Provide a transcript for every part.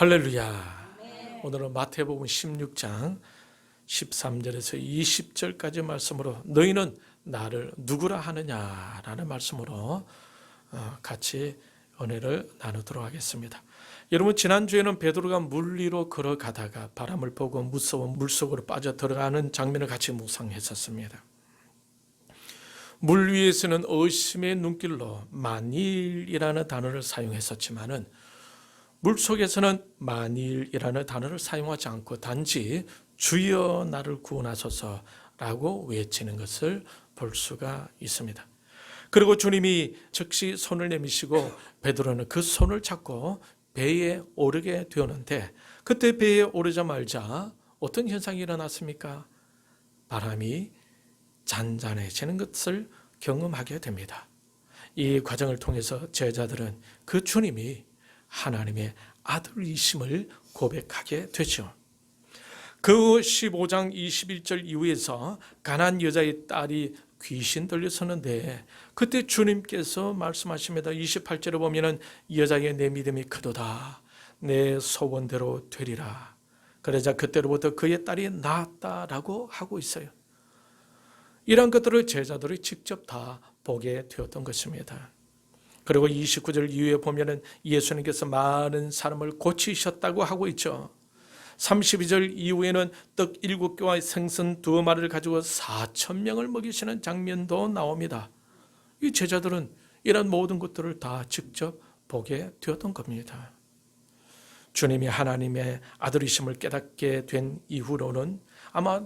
할렐루야. 오늘은 마태복음 16장 13절에서 20절까지 말씀으로 너희는 나를 누구라 하느냐라는 말씀으로 같이 은혜를 나누도록 하겠습니다. 여러분, 지난주에는 베드로가 물 위로 걸어가다가 바람을 보고 무서워 물속으로 빠져 들어가는 장면을 같이 묵상했었습니다. 물 위에서는 의심의 눈길로 만일이라는 단어를 사용했었지만은 물속에서는 만일이라는 단어를 사용하지 않고 단지 주여 나를 구원하소서라고 외치는 것을 볼 수가 있습니다. 그리고 주님이 즉시 손을 내미시고 베드로는 그 손을 잡고 배에 오르게 되었는데, 그때 배에 오르자마자 어떤 현상이 일어났습니까? 바람이 잔잔해지는 것을 경험하게 됩니다. 이 과정을 통해서 제자들은 그 주님이 하나님의 아들이심을 고백하게 되죠. 그 15장 21절 이후에서 가나안 여자의 딸이 귀신 들렸었는데 그때 주님께서 말씀하십니다. 28절에 보면은 여자의 내 믿음이 크도다, 내 소원대로 되리라. 그러자 그때로부터 그의 딸이 나았다라고 하고 있어요. 이런 것들을 제자들이 직접 다 보게 되었던 것입니다. 그리고 29절 이후에 보면은 예수님께서 많은 사람을 고치셨다고 하고 있죠. 32절 이후에는 떡 7개와 생선 2마리를 가지고 4,000명을 먹이시는 장면도 나옵니다. 이 제자들은 이런 모든 것들을 다 직접 보게 되었던 겁니다. 주님이 하나님의 아들이심을 깨닫게 된 이후로는 아마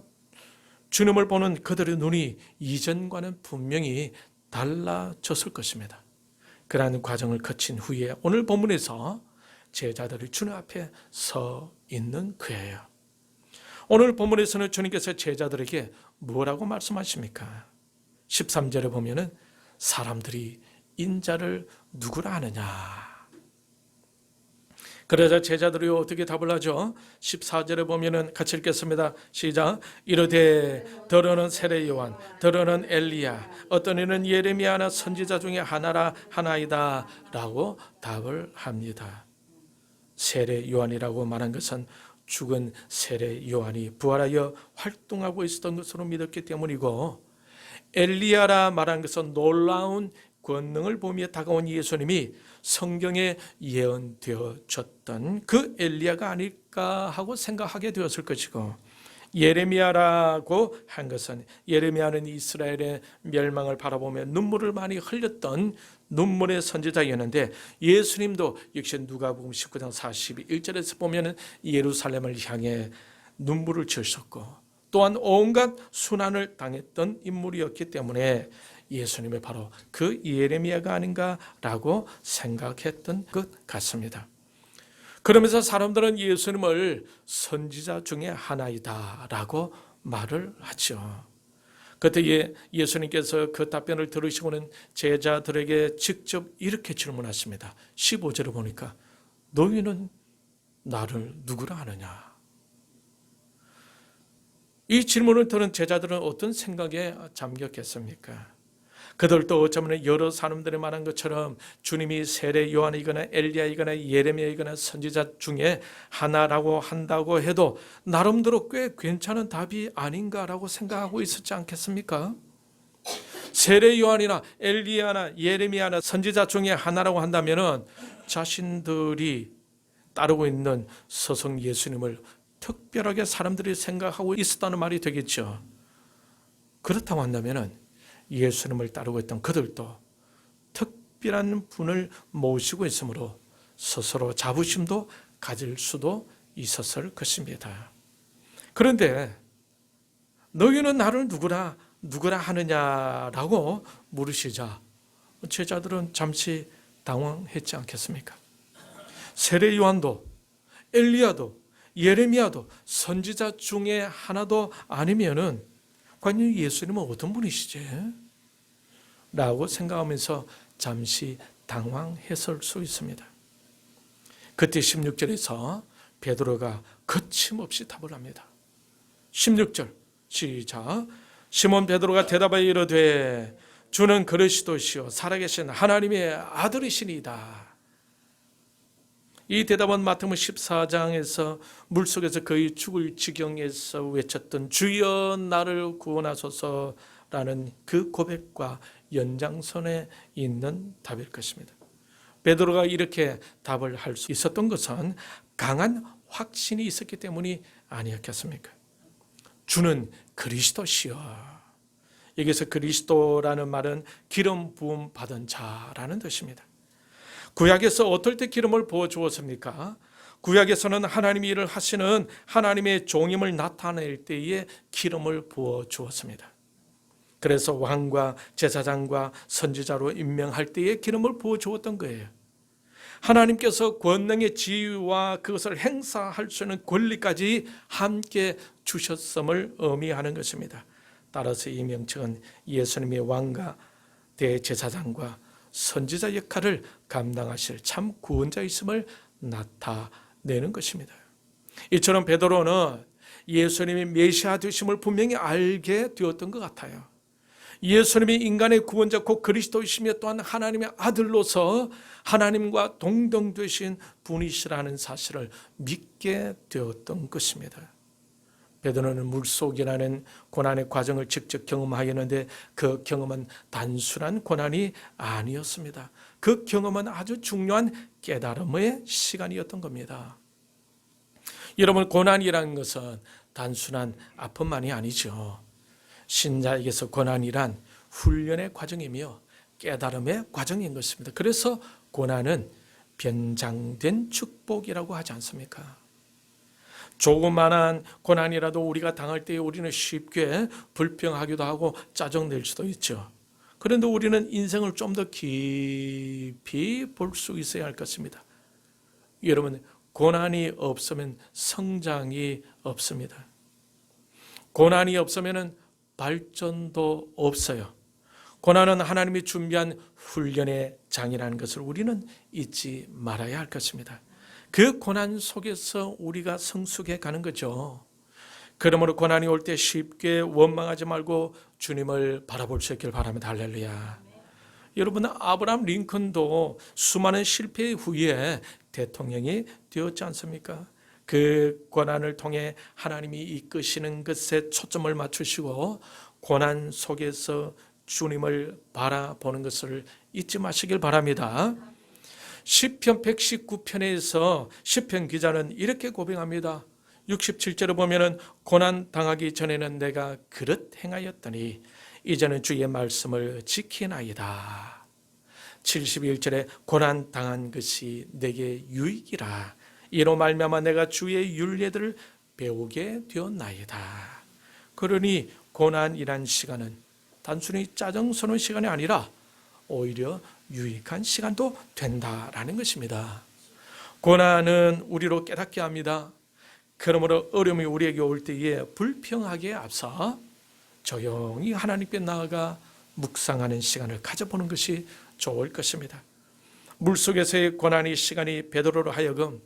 주님을 보는 그들의 눈이 이전과는 분명히 달라졌을 것입니다. 그러한 과정을 거친 후에 오늘 본문에서 제자들이 주님 앞에 서 있는 그예요. 오늘 본문에서는 주님께서 제자들에게 뭐라고 말씀하십니까? 13절에 보면은 사람들이 인자를 누구라 하느냐. 그러자 제자들이 어떻게 답을 하죠? 14절에 보면은 같이 읽겠습니다. 시작. 이르되 더러는 세례 요한, 더러는 엘리야, 어떤 이는 예레미야나 선지자 중에 하나이다 라고 답을 합니다. 세례 요한이라고 말한 것은 죽은 세례 요한이 부활하여 활동하고 있었던 것으로 믿었기 때문이고, 엘리야라 말한 것은 놀라운 권능을 보며 다가온 예수님이 성경에 예언되어졌던 그 엘리야가 아닐까 하고 생각하게 되었을 것이고, 예레미야라고 한 것은 예레미야는 이스라엘의 멸망을 바라보며 눈물을 많이 흘렸던 눈물의 선지자였는데, 예수님도 역시 누가복음 19장 41절에서 보면 예루살렘을 향해 눈물을 지으셨고 또한 온갖 순환을 당했던 인물이었기 때문에 예수님이 바로 그 예레미야가 아닌가라고 생각했던 것 같습니다. 그러면서 사람들은 예수님을 선지자 중에 하나이다라고 말을 하죠. 그때 예수님께서 그 답변을 들으시고는 제자들에게 직접 이렇게 질문하십니다. 15절을 보니까 너희는 나를 누구라 하느냐. 이 질문을 들은 제자들은 어떤 생각에 잠겼겠습니까? 그들도 어쩌면 여러 사람들이 말한 것처럼 주님이 세례 요한이거나 엘리야이거나 예레미야이거나 선지자 중에 하나라고 한다고 해도 나름대로 꽤 괜찮은 답이 아닌가라고 생각하고 있었지 않겠습니까? 세례 요한이나 엘리야나 예레미야나 선지자 중에 하나라고 한다면 자신들이 따르고 있는 서성 예수님을 특별하게 사람들이 생각하고 있었다는 말이 되겠죠. 그렇다고 한다면 예수님을 따르고 있던 그들도 특별한 분을 모시고 있으므로 스스로 자부심도 가질 수도 있었을 것입니다. 그런데 너희는 나를 누구라 하느냐라고 물으시자 제자들은 잠시 당황했지 않겠습니까? 세례 요한도 엘리야도 예레미야도 선지자 중에 하나도 아니면은 과연 예수님은 어떤 분이시지? 라고 생각하면서 잠시 당황했을 수 있습니다. 그때 16절에서 베드로가 거침없이 답을 합니다. 16절 시작. 시몬 베드로가 대답하여 이르되 주는 그리스도시요 살아계신 하나님의 아들이시니이다. 이 대답은 마태복음 14장에서 물속에서 거의 죽을 지경에서 외쳤던 주여 나를 구원하소서라는 그 고백과 연장선에 있는 답일 것입니다. 베드로가 이렇게 답을 할 수 있었던 것은 강한 확신이 있었기 때문이 아니었겠습니까? 주는 그리스도시여. 여기서 그리스도라는 말은 기름 부음 받은 자라는 뜻입니다. 구약에서 어떨 때 기름을 부어 주었습니까? 구약에서는 하나님이 일을 하시는 하나님의 종임을 나타낼 때에 기름을 부어 주었습니다. 그래서 왕과 제사장과 선지자로 임명할 때에 기름을 부어 주었던 거예요. 하나님께서 권능의 지위와 그것을 행사할 수 있는 권리까지 함께 주셨음을 의미하는 것입니다. 따라서 이 명칭은 예수님의 왕과 대제사장과 선지자 역할을 감당하실 참 구원자이심을 나타내는 것입니다. 이처럼 베드로는 예수님이 메시아 되심을 분명히 알게 되었던 것 같아요. 예수님이 인간의 구원자 곧 그리스도이시며 또한 하나님의 아들로서 하나님과 동등되신 분이시라는 사실을 믿게 되었던 것입니다. 베드로는 물속이라는 고난의 과정을 직접 경험하였는데 그 경험은 단순한 고난이 아니었습니다. 그 경험은 아주 중요한 깨달음의 시간이었던 겁니다. 여러분, 고난이라는 것은 단순한 아픔만이 아니죠. 신자에게서 고난이란 훈련의 과정이며 깨달음의 과정인 것입니다. 그래서 고난은 변장된 축복이라고 하지 않습니까? 조그만한 고난이라도 우리가 당할 때 우리는 쉽게 불평하기도 하고 짜증낼 수도 있죠. 그런데 우리는 인생을 좀 더 깊이 볼 수 있어야 할 것입니다. 여러분, 고난이 없으면 성장이 없습니다. 고난이 없으면 발전도 없어요. 고난은 하나님이 준비한 훈련의 장이라는 것을 우리는 잊지 말아야 할 것입니다. 그 고난 속에서 우리가 성숙해 가는 거죠. 그러므로 고난이 올 때 쉽게 원망하지 말고 주님을 바라볼 수 있길 바랍니다. 할렐루야. 여러분, 아브라함 링컨도 수많은 실패 후에 대통령이 되었지 않습니까? 그 고난을 통해 하나님이 이끄시는 것에 초점을 맞추시고 고난 속에서 주님을 바라보는 것을 잊지 마시길 바랍니다. 시편 119편에서 시편 기자는 이렇게 고백합니다. 67절에 보면은 고난 당하기 전에는 내가 그릇 행하였더니 이제는 주의 말씀을 지키나이다. 71절에 고난 당한 것이 내게 유익이라. 이로 말미암아 내가 주의 율례들을 배우게 되었나이다. 그러니 고난이란 시간은 단순히 짜증 서는 시간이 아니라 오히려 유익한 시간도 된다라는 것입니다. 고난은 우리로 깨닫게 합니다. 그러므로 어려움이 우리에게 올 때에 불평하기에 앞서 조용히 하나님께 나아가 묵상하는 시간을 가져보는 것이 좋을 것입니다. 물속에서의 고난의 시간이 베드로로 하여금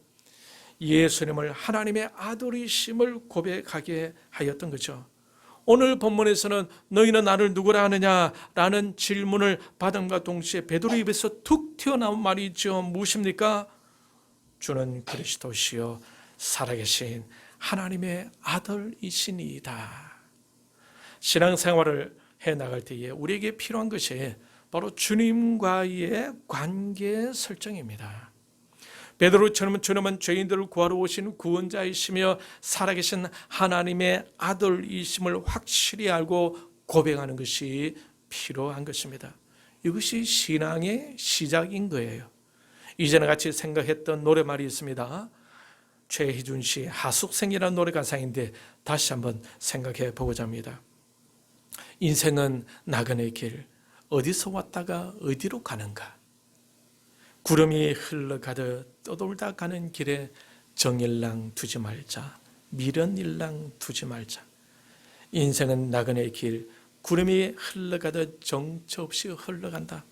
예수님을 하나님의 아들이심을 고백하게 하였던 거죠. 오늘 본문에서는 너희는 나를 누구라 하느냐라는 질문을 받음과 동시에 베드로 입에서 툭 튀어나온 말이 있죠. 무엇입니까? 주는 그리스도시요 살아계신 하나님의 아들이시니이다. 신앙생활을 해나갈 때에 우리에게 필요한 것이 바로 주님과의 관계 설정입니다. 베드로처럼 주님은 죄인들을 구하러 오신 구원자이시며 살아계신 하나님의 아들이심을 확실히 알고 고백하는 것이 필요한 것입니다. 이것이 신앙의 시작인 거예요. 이전에 같이 생각했던 노래말이 있습니다. 최희준 씨 하숙생이라는 노래 가사인데 다시 한번 생각해 보고자 합니다. 인생은 나그네 길 어디서 왔다가 어디로 가는가. 구름이 흘러가듯 떠돌다 가는 길에 정일랑 두지 말자. 미련일랑 두지 말자. 인생은 나그네 길 구름이 흘러가듯 정처 없이 흘러간다.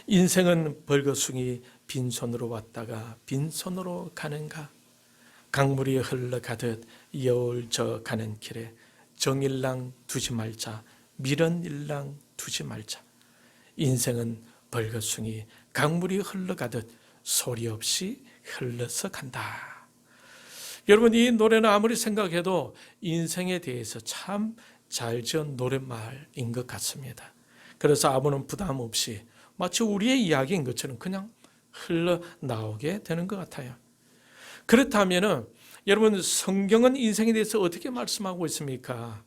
인생은 벌거숭이 빈손으로 왔다가 빈손으로 가는가. 강물이 흘러가듯 여울져 가는 길에 정일랑 두지 말자. 미련일랑 두지 말자. 인생은 벌거숭이 강물이 흘러가듯 소리 없이 흘러서 간다. 여러분, 이 노래는 아무리 생각해도 인생에 대해서 참 잘 지은 노랫말인 것 같습니다. 그래서 아무런 부담 없이 마치 우리의 이야기인 것처럼 그냥 흘러나오게 되는 것 같아요. 그렇다면 여러분, 성경은 인생에 대해서 어떻게 말씀하고 있습니까?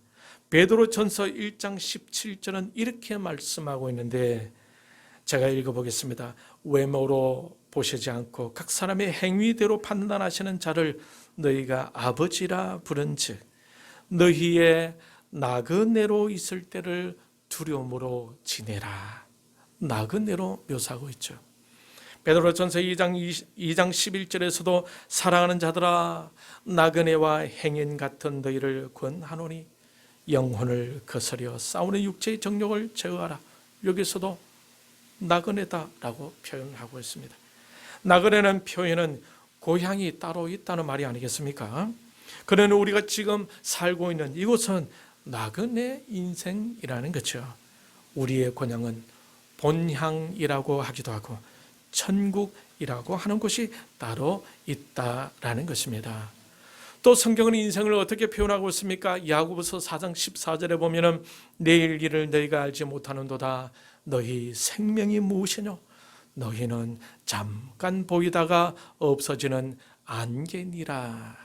베드로전서 1장 17절은 이렇게 말씀하고 있는데 제가 읽어보겠습니다. 외모로 보시지 않고 각 사람의 행위대로 판단하시는 자를 너희가 아버지라 부른즉 너희의 나그네로 있을 때를 두려움으로 지내라. 나그네로 묘사하고 있죠. 베드로전서 2장 11절에서도 사랑하는 자들아 나그네와 행인 같은 너희를 권하노니 영혼을 거스려 싸우는 육체의 정욕을 제어하라. 여기서도 나그네다라고 표현하고 있습니다. 나그네는 표현은 고향이 따로 있다는 말이 아니겠습니까? 그러나 우리가 지금 살고 있는 이곳은 나그네 인생이라는 거죠. 우리의 고향은 본향이라고 하기도 하고 천국이라고 하는 곳이 따로 있다라는 것입니다. 또 성경은 인생을 어떻게 표현하고 있습니까? 야고보서 4장 14절에 보면은 내일 일을 너희가 알지 못하는도다. 너희 생명이 무엇이뇨? 너희는 잠깐 보이다가 없어지는 안개니라.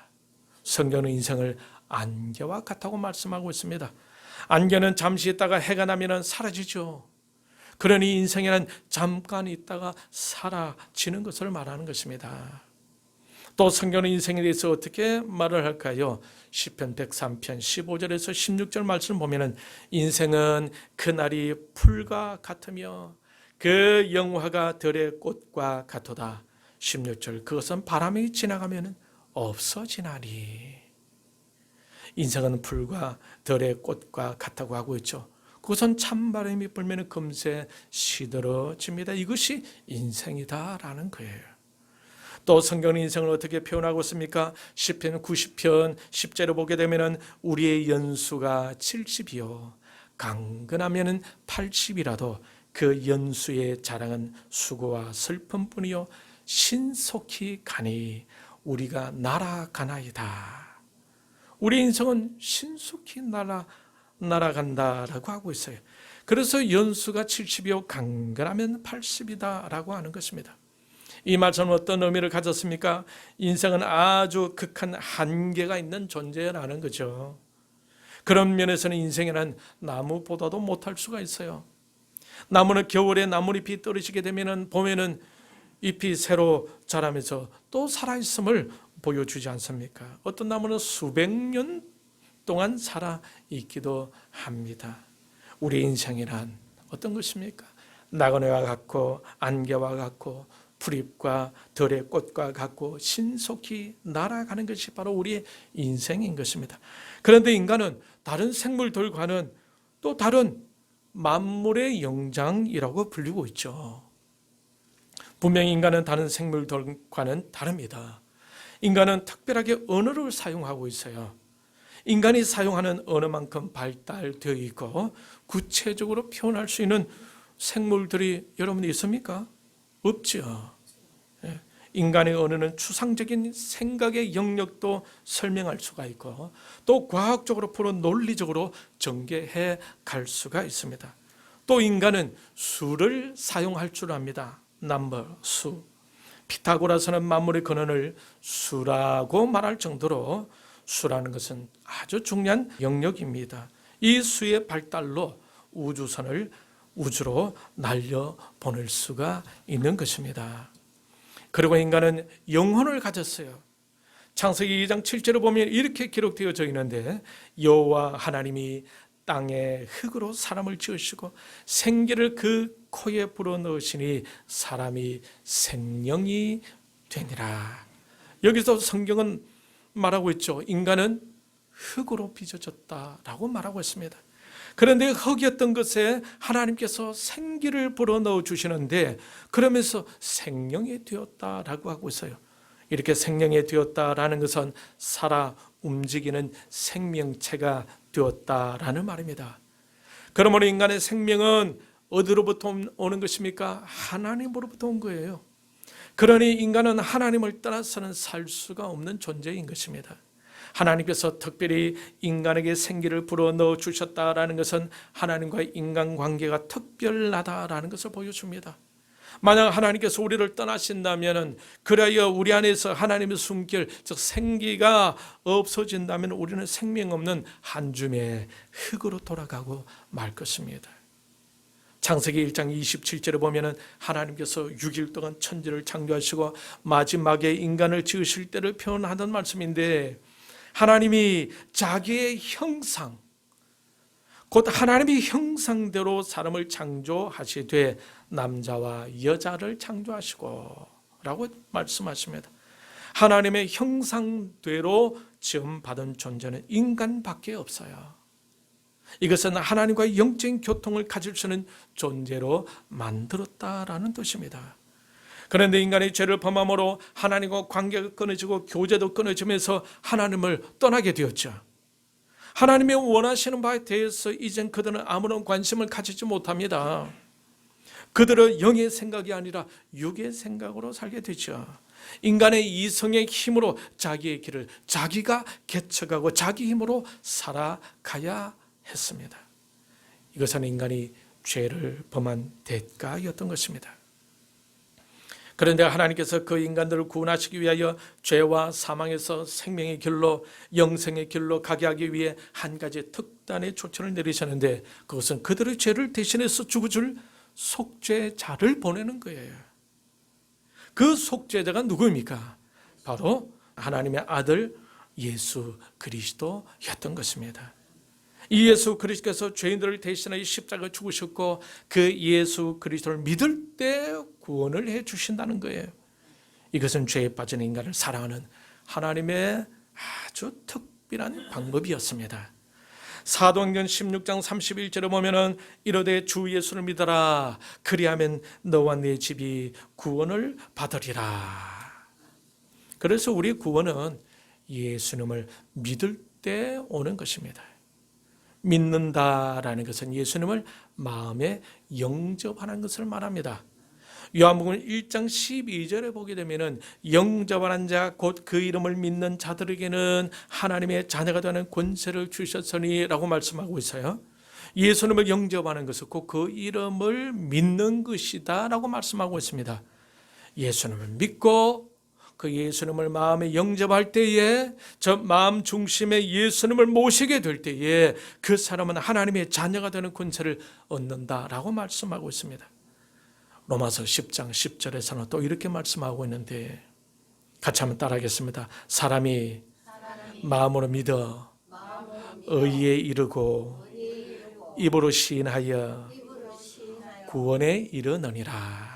성경은 인생을 안개와 같다고 말씀하고 있습니다. 안개는 잠시 있다가 해가 나면 사라지죠. 그러니 인생에는 잠깐 있다가 사라지는 것을 말하는 것입니다. 또 성경은 인생에 대해서 어떻게 말을 할까요? 시편 103편 15절에서 16절 말씀을 보면 인생은 그날이 풀과 같으며 그 영화가 들의 꽃과 같도다. 16절 그것은 바람이 지나가면 없어지나니. 인생은 풀과 들의 꽃과 같다고 하고 있죠. 그것은 찬바람이 불면 금세 시들어집니다. 이것이 인생이다라는 거예요. 또 성경은 인생을 어떻게 표현하고 있습니까? 시편 90편 10절을 보게 되면 우리의 연수가 70이요 강건하면 80이라도 그 연수의 자랑은 수고와 슬픔뿐이요 신속히 가니 우리가 날아가나이다. 우리 인생은 신속히 날아간다라고 하고 있어요. 그래서 연수가 70이요 강건하면 80이다라고 하는 것입니다. 이 말씀은 어떤 의미를 가졌습니까? 인생은 아주 극한 한계가 있는 존재라는 거죠. 그런 면에서는 인생에는 나무보다도 못할 수가 있어요. 나무는 겨울에 나뭇잎이 떨어지게 되면 봄에는 잎이 새로 자라면서 또 살아있음을 보여주지 않습니까? 어떤 나무는 수백 년 동안 살아있기도 합니다. 우리 인생이란 어떤 것입니까? 나그네와 같고 안개와 같고 풀잎과 들의 꽃과 같고 신속히 날아가는 것이 바로 우리의 인생인 것입니다. 그런데 인간은 다른 생물들과는 또 다른 만물의 영장이라고 불리고 있죠. 분명히 인간은 다른 생물들과는 다릅니다. 인간은 특별하게 언어를 사용하고 있어요. 인간이 사용하는 언어만큼 발달되어 있고 구체적으로 표현할 수 있는 생물들이 여러분이 있습니까? 없죠. 인간의 언어는 추상적인 생각의 영역도 설명할 수가 있고 또 과학적으로 풀어 논리적으로 전개해 갈 수가 있습니다. 또 인간은 수를 사용할 줄 압니다. 넘버, 수. 피타고라스는 만물의 근원을 수라고 말할 정도로 수라는 것은 아주 중요한 영역입니다. 이 수의 발달로 우주선을 우주로 날려보낼 수가 있는 것입니다. 그리고 인간은 영혼을 가졌어요. 창세기 2장 7절을 보면 이렇게 기록되어져 있는데 여호와 하나님이 땅에 흙으로 사람을 지으시고 생기를 그 코에 불어넣으시니 사람이 생명이 되니라. 여기서 성경은 말하고 있죠. 인간은 흙으로 빚어졌다라고 말하고 있습니다. 그런데 흙이었던 것에 하나님께서 생기를 불어넣어 주시는데 그러면서 생명이 되었다라고 하고 있어요. 이렇게 생명이 되었다라는 것은 살아 움직이는 생명체가 되었다라는 말입니다. 그러므로 인간의 생명은 어디로부터 오는 것입니까? 하나님으로부터 온 거예요. 그러니 인간은 하나님을 떠나서는 살 수가 없는 존재인 것입니다. 하나님께서 특별히 인간에게 생기를 불어넣어 주셨다라는 것은 하나님과 인간관계가 특별하다라는 것을 보여줍니다. 만약 하나님께서 우리를 떠나신다면, 그래야 우리 안에서 하나님의 숨결, 즉 생기가 없어진다면 우리는 생명 없는 한 줌의 흙으로 돌아가고 말 것입니다. 창세기 1장 27절에 보면 하나님께서 6일 동안 천지를 창조하시고 마지막에 인간을 지으실 때를 표현하던 말씀인데, 하나님이 자기의 형상, 곧 하나님의 형상대로 사람을 창조하시되 남자와 여자를 창조하시고 라고 말씀하십니다. 하나님의 형상대로 지음받은 존재는 인간밖에 없어요. 이것은 하나님과의 영적인 교통을 가질 수 있는 존재로 만들었다라는 뜻입니다. 그런데 인간의 죄를 범함으로 하나님과 관계가 끊어지고 교제도 끊어지면서 하나님을 떠나게 되었죠. 하나님의 원하시는 바에 대해서 이젠 그들은 아무런 관심을 가지지 못합니다. 그들은 영의 생각이 아니라 육의 생각으로 살게 되죠. 인간의 이성의 힘으로 자기의 길을 자기가 개척하고 자기 힘으로 살아가야 했습니다. 이것은 인간이 죄를 범한 대가였던 것입니다. 그런데 하나님께서 그 인간들을 구원하시기 위하여 죄와 사망에서 생명의 길로, 영생의 길로 가게 하기 위해 한 가지 특단의 조치를 내리셨는데, 그것은 그들의 죄를 대신해서 죽어줄 속죄자를 보내는 거예요. 그 속죄자가 누구입니까? 바로 하나님의 아들 예수 그리스도였던 것입니다. 이 예수 그리스도께서 죄인들을 대신하여 십자가에 죽으셨고, 그 예수 그리스도를 믿을 때 구원을 해 주신다는 거예요. 이것은 죄에 빠진 인간을 사랑하는 하나님의 아주 특별한 방법이었습니다. 사도행전 16장 31절에 보면은 이르되 주 예수를 믿어라, 그리하면 너와 네 집이 구원을 받으리라. 그래서 우리 구원은 예수님을 믿을 때 오는 것입니다. 믿는다라는 것은 예수님을 마음에 영접하는 것을 말합니다. 요한복음 1장 12절에 보게 되면은 영접하는 자 곧 그 이름을 믿는 자들에게는 하나님의 자녀가 되는 권세를 주셨으니라고 말씀하고 있어요. 예수님을 영접하는 것은 곧 그 이름을 믿는 것이다라고 말씀하고 있습니다. 예수님을 믿고 그 예수님을 마음에 영접할 때에, 저 마음 중심에 예수님을 모시게 될 때에 그 사람은 하나님의 자녀가 되는 권세를 얻는다라고 말씀하고 있습니다. 로마서 10장 10절에서는 또 이렇게 말씀하고 있는데, 같이 한번 따라하겠습니다. 사람이 마음으로 믿어 의에 이르고 입으로 시인하여 구원에 이르느니라.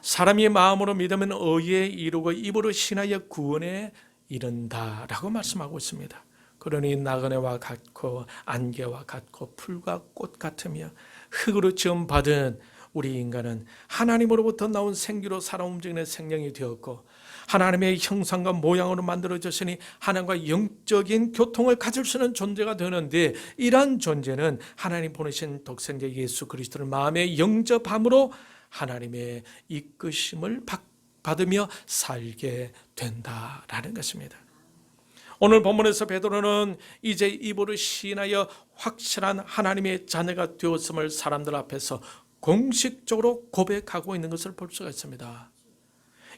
사람이 마음으로 믿으면 의에 이르고 입으로 신하여 구원에 이른다라고 말씀하고 있습니다. 그러니 나그네와 같고 안개와 같고 풀과 꽃 같으며 흙으로 지음받은 우리 인간은 하나님으로부터 나온 생기로 살아 움직이는 생명이 되었고, 하나님의 형상과 모양으로 만들어졌으니 하나님과 영적인 교통을 가질 수 있는 존재가 되는데, 이러한 존재는 하나님 보내신 독생자 예수 그리스도를 마음에 영접함으로 하나님의 이끄심을 받으며 살게 된다라는 것입니다. 오늘 본문에서 베드로는 이제 입으로 시인하여 확실한 하나님의 자녀가 되었음을 사람들 앞에서 공식적으로 고백하고 있는 것을 볼 수가 있습니다.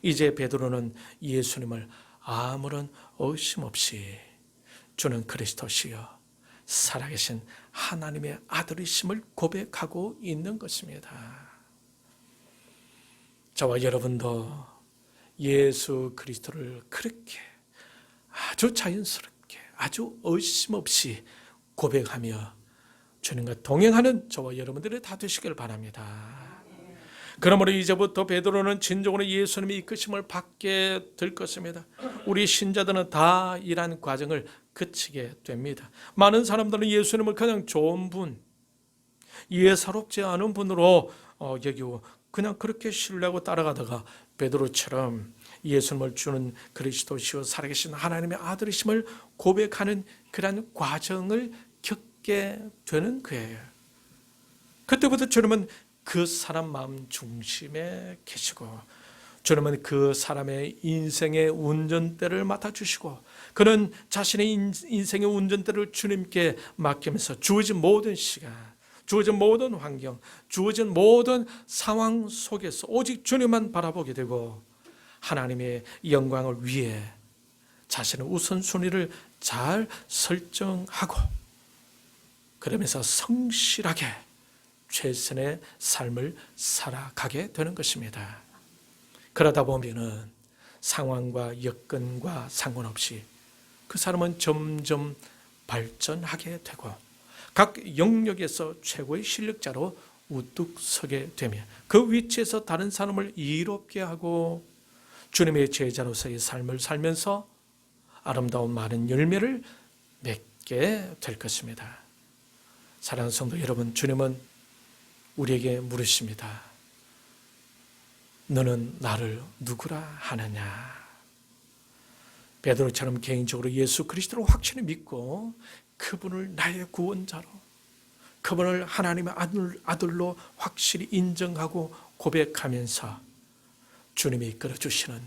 이제 베드로는 예수님을 아무런 의심 없이 주는 그리스도시여 살아계신 하나님의 아들이심을 고백하고 있는 것입니다. 저와 여러분도 예수 그리스도를 그렇게 아주 자연스럽게, 아주 의심 없이 고백하며 주님과 동행하는 저와 여러분들이 다 되시길 바랍니다. 그러므로 이제부터 베드로는 진정으로 예수님의 이끄심을 받게 될 것입니다. 우리 신자들은 다 이러한 과정을 거치게 됩니다. 많은 사람들은 예수님을 그냥 좋은 분, 예사롭지 않은 분으로 여기고 그냥 그렇게 신뢰하고 따라가다가 베드로처럼 예수님을 주는 그리스도시요 살아계신 하나님의 아들이심을 고백하는 그런 과정을 겪게 되는 거예요. 그때부터 주님은 그 사람 마음 중심에 계시고 주님은 그 사람의 인생의 운전대를 맡아주시고 그는 자신의 인생의 운전대를 주님께 맡기면서 주어진 모든 시간, 주어진 모든 환경, 주어진 모든 상황 속에서 오직 주님만 바라보게 되고 하나님의 영광을 위해 자신의 우선순위를 잘 설정하고 그러면서 성실하게 최선의 삶을 살아가게 되는 것입니다. 그러다 보면은 상황과 여건과 상관없이 그 사람은 점점 발전하게 되고 각 영역에서 최고의 실력자로 우뚝 서게 되며 그 위치에서 다른 사람을 이롭게 하고 주님의 제자로서의 삶을 살면서 아름다운 많은 열매를 맺게 될 것입니다. 사랑하는 성도 여러분, 주님은 우리에게 물으십니다. 너는 나를 누구라 하느냐? 베드로처럼 개인적으로 예수 그리스도를 확실히 믿고 그분을 나의 구원자로, 그분을 하나님의 아들로 확실히 인정하고 고백하면서 주님이 이끌어주시는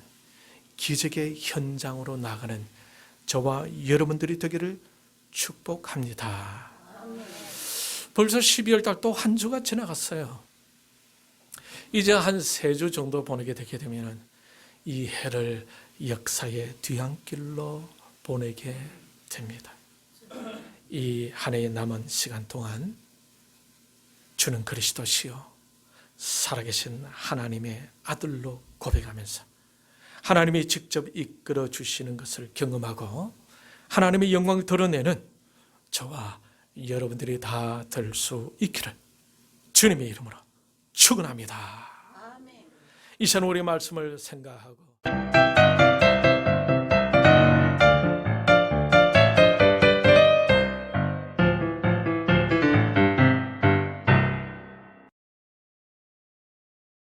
기적의 현장으로 나가는 저와 여러분들이 되기를 축복합니다. 벌써 12월 달 또 한 주가 지나갔어요. 이제 한 3주 정도 보내게 되게 되면 이 해를 역사의 뒤안길로 보내게 됩니다. 이 한 해의 남은 시간 동안 주는 그리스도시요 살아계신 하나님의 아들로 고백하면서 하나님이 직접 이끌어 주시는 것을 경험하고 하나님의 영광을 드러내는 저와 여러분들이 다 될 수 있기를 주님의 이름으로 축원합니다. 이 시간 우리 말씀을 생각하고